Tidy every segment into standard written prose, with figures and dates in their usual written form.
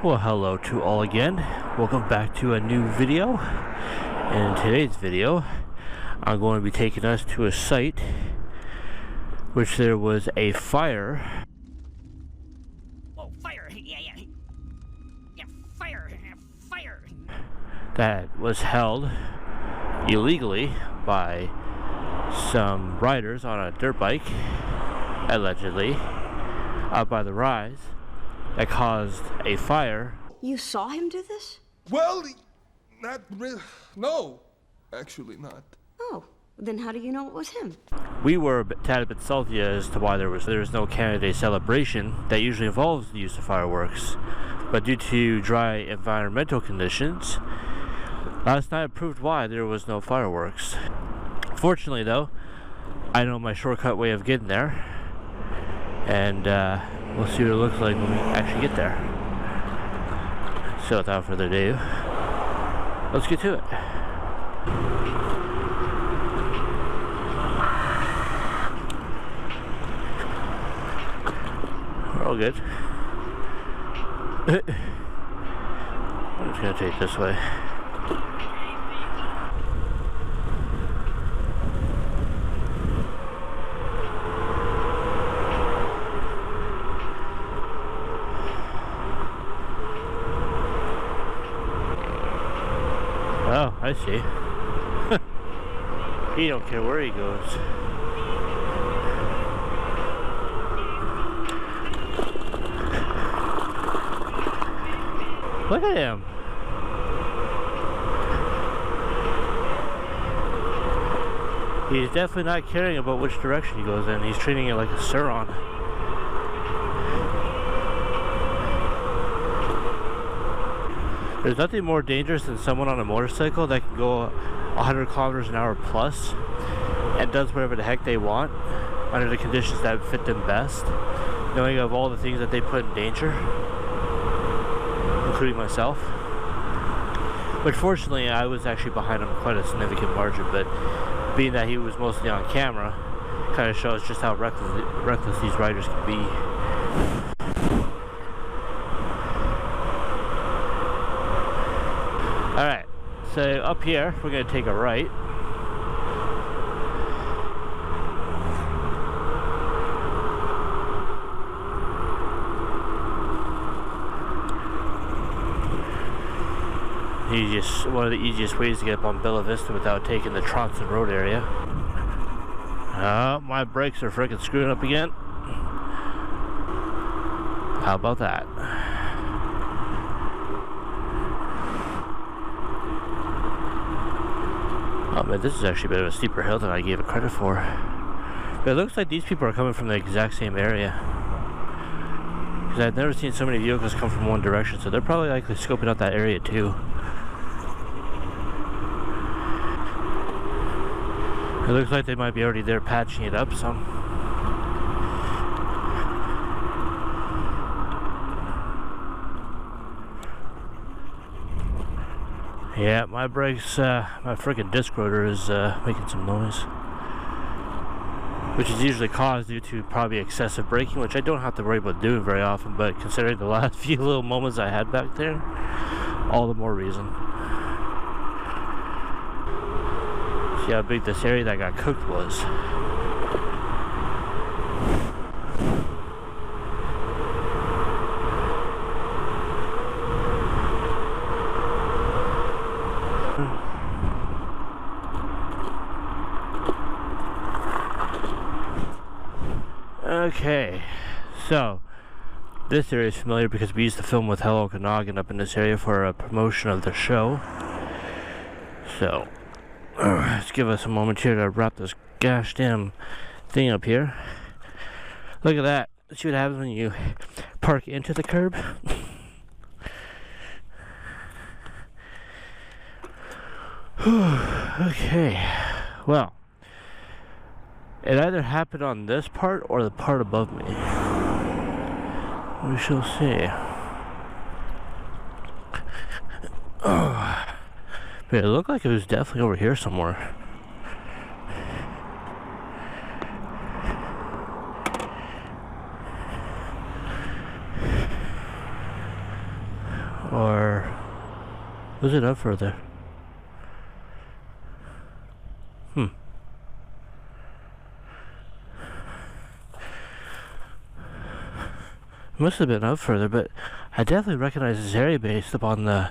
Well, hello to all again. Welcome back to a new video. And in today's video, I'm going to be taking us to a site which there was a fire. Whoa, fire! Yeah, fire! Fire! That was held illegally by some riders on a dirt bike, allegedly, out by the rise, that caused a fire. You saw him do this? Well, not really. No, actually not. Oh, then how do you know it was him? We were a tad bit salty as to why there was no Canada Day celebration that usually involves the use of fireworks. But due to dry environmental conditions, last night proved why there was no fireworks. Fortunately though, I know my shortcut way of getting there. And we'll see what it looks like when we actually get there. So without further ado, let's get to it. We're all good. I'm just gonna take this way. Oh, I see. He don't care where he goes. Look at him. He's definitely not caring about which direction he goes in. He's treating it like a Sauron. There's nothing more dangerous than someone on a motorcycle that can go 100 kilometers an hour plus and does whatever the heck they want under the conditions that fit them best, knowing of all the things that they put in danger, including myself. But fortunately, I was actually behind him quite a significant margin, but being that he was mostly on camera, kind of shows just how reckless these riders can be. Alright, so up here, we're going to take a right. One of the easiest ways to get up on Bella Vista without taking the Tronson Road area. Oh, my brakes are freaking screwing up again. How about that? Oh man, this is actually a bit of a steeper hill than I gave it credit for. But it looks like these people are coming from the exact same area. Because I've never seen so many vehicles come from one direction, so they're probably likely scoping out that area too. It looks like they might be already there patching it up some. Yeah, my brakes, my freaking disc rotor is making some noise. Which is usually caused due to probably excessive braking, which I don't have to worry about doing very often, but considering the last few little moments I had back there, all the more reason. See how big this area that got cooked was. Okay, so this area is familiar because we used to film with Hello Okanagan up in this area for a promotion of the show. So let's give us a moment here to wrap this gosh damn thing up here. Look at that. Let's see what happens when you park into the curb. Okay, well, it either happened on this part or the part above me. We shall see. But it looked like it was definitely over here somewhere. Or was it up further? Must have been up further, but I definitely recognize this area based upon the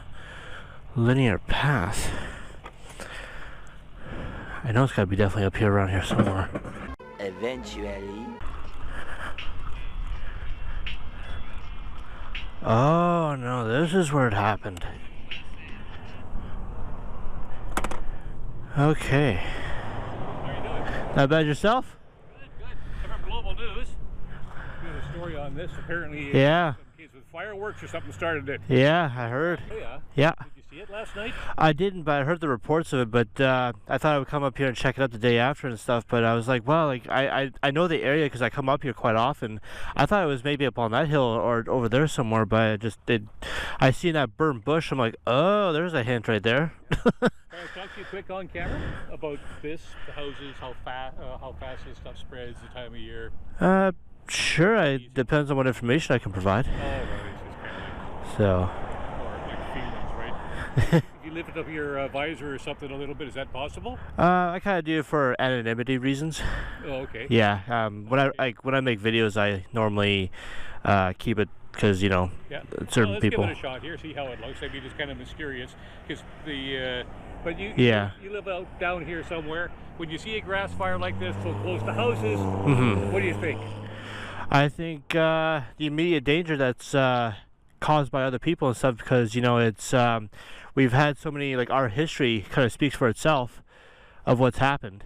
linear path. I know it's gotta be definitely up here, around here somewhere. Eventually. Oh no, this is where it happened. Okay. How are you doing? Not bad yourself? Good, good. I'm from Global News. Doing a story on this. Apparently, Yeah. some kids with fireworks or something started it. Yeah, I heard. Oh yeah. Yeah. Did you see it last night? I didn't, but I heard the reports of it, but I thought I would come up here and check it out the day after and stuff, but I was like, well, like, I know the area because I come up here quite often. I thought it was maybe up on that hill or over there somewhere, but I seen that burnt bush. I'm like, oh, there's a hint right there. Can I talk to you quick on camera about this, the houses, how fast this stuff spreads, the time of year? Sure, it depends on what information I can provide. Oh, right, it's just kind of like, So, or like feelings, right? If you lift up your visor or something a little bit, is that possible? I kind of do it for anonymity reasons. Oh, okay. Yeah, when I make videos, I normally keep it because, you know, Yeah. certain Let's people. give it a shot here, see how it looks. I mean, it's kind of mysterious because but you Yeah. you live out down here somewhere. When you see a grass fire like this so close to houses, what do you think? I think the immediate danger that's caused by other people and stuff, because, you know, it's we've had so many, like, our history kind of speaks for itself of what's happened.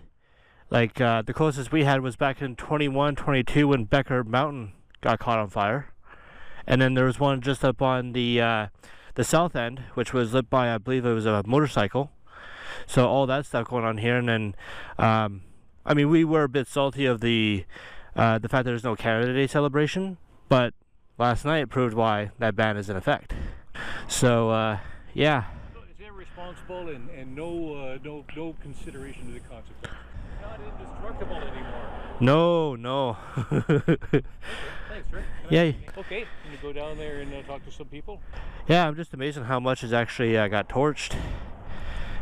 Like the closest we had was back in 21, 22 when Becker Mountain got caught on fire, and then there was one just up on the south end, which was lit by, I believe it was a motorcycle. So all that stuff going on here, and then I mean, we were a bit salty of the fact that there's no Canada Day celebration, but last night proved why that ban is in effect. So yeah. So it's irresponsible and no consideration to the consequences. Not indestructible anymore. No. Okay, thanks, Rick. Yeah. Okay, can you go down there and talk to some people? Yeah, I'm just amazed at how much is actually got torched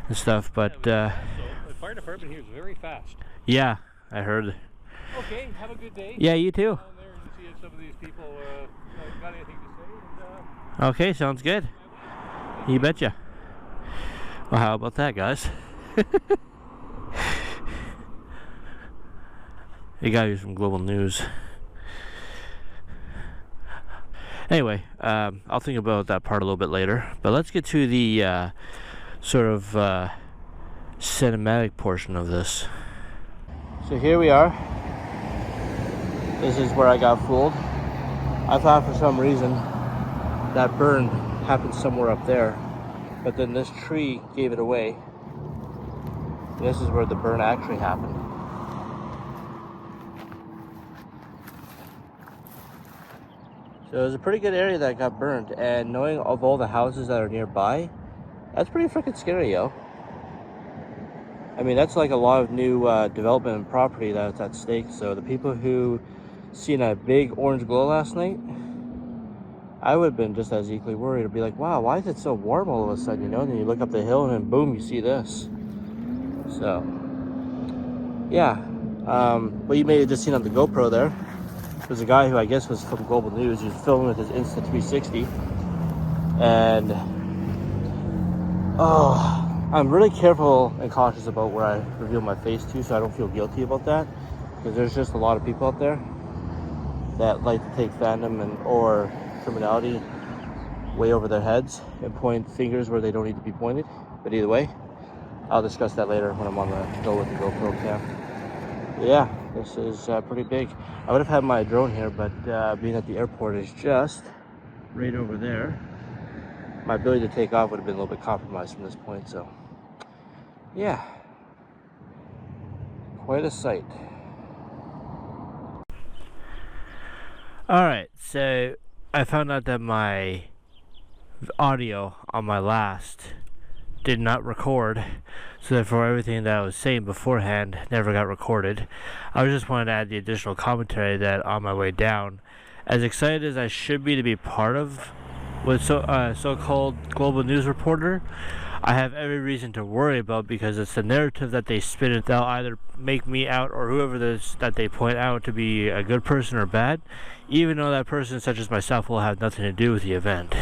and stuff, but So the fire department here is very fast. yeah, I heard. Okay, have a good day. Yeah, you too. Down there and see if some of these people got anything to say. Okay, sounds good. You betcha. Well, how about that, guys? You got you from Global News. Anyway, I'll think about that part a little bit later. But let's get to the sort of cinematic portion of this. So here we are. This is where I got fooled. I thought for some reason that burn happened somewhere up there, but then this tree gave it away. This is where the burn actually happened. So it was a pretty good area that got burned, and knowing of all the houses that are nearby, that's pretty freaking scary, yo. I mean, that's like a lot of new development and property that's at stake. So the people who seen a big orange glow last night, I would have been just as equally worried. I'd be like, wow, why is it so warm all of a sudden, you know? And then you look up the hill and then boom, you see this. So, yeah. What you may have just seen on the GoPro there, there's a guy who I guess was from Global News. He was filming with his Insta360. And, oh, I'm really careful and cautious about where I reveal my face to, so I don't feel guilty about that. Because there's just a lot of people out there that like to take fandom or criminality way over their heads and point fingers where they don't need to be pointed. But either way, I'll discuss that later when I'm on the go with the GoPro cam. But yeah, this is pretty big. I would have had my drone here, but being at the airport is just right over there, my ability to take off would have been a little bit compromised from this point. So yeah, quite a sight. Alright, so I found out that my audio on my last did not record, so therefore everything that I was saying beforehand never got recorded. I just wanted to add the additional commentary that on my way down, as excited as I should be to be part of with so-called global news reporter, I have every reason to worry about, because it's the narrative that they spin it. They'll either make me out or whoever it is that they point out to be a good person or bad, even though that person, such as myself, will have nothing to do with the event.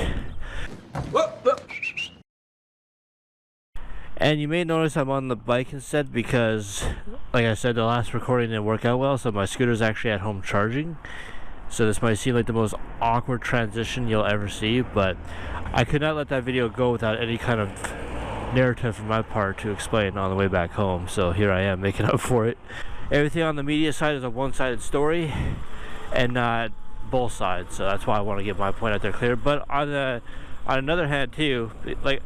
And you may notice I'm on the bike instead because, like I said, the last recording didn't work out well, so my scooter's actually at home charging. So this might seem like the most awkward transition you'll ever see, but I could not let that video go without any kind of narrative from my part to explain on the way back home. So here I am making up for it. Everything on the media side is a one-sided story and not both sides, so that's why I want to get my point out there clear. But on another hand too, like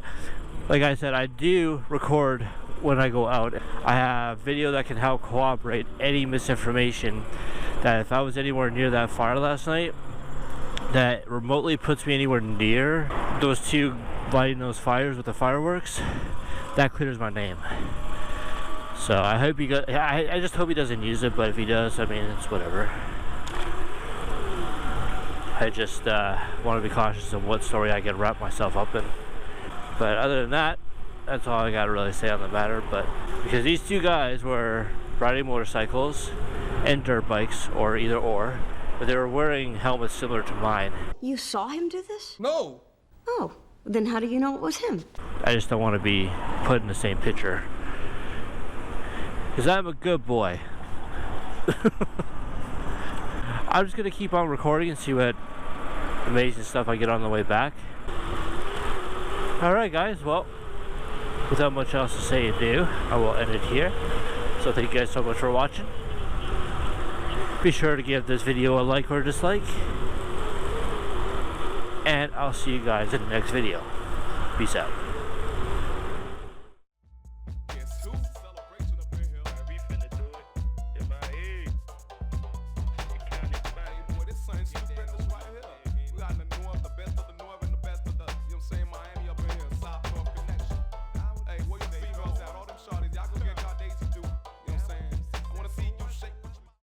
I said, I do record when I go out. I have video that can help corroborate any misinformation, that if I was anywhere near that fire last night that remotely puts me anywhere near those two lighting those fires with the fireworks, that clears my name. So I hope he got, I just hope he doesn't use it, but if he does, I mean, it's whatever. I just want to be cautious of what story I can wrap myself up in. But other than that, that's all I got to really say on the matter. But because these two guys were riding motorcycles and dirt bikes, or either or, but they were wearing helmets similar to mine. You saw him do this? No. Oh, then how do you know it was him? I just don't want to be put in the same picture, because I'm a good boy. I'm just going to keep on recording and see what amazing stuff I get on the way back. Alright guys, well, without much else to say or do, I will end it here. So thank you guys so much for watching. Be sure to give this video a like or a dislike. And I'll see you guys in the next video. Peace out.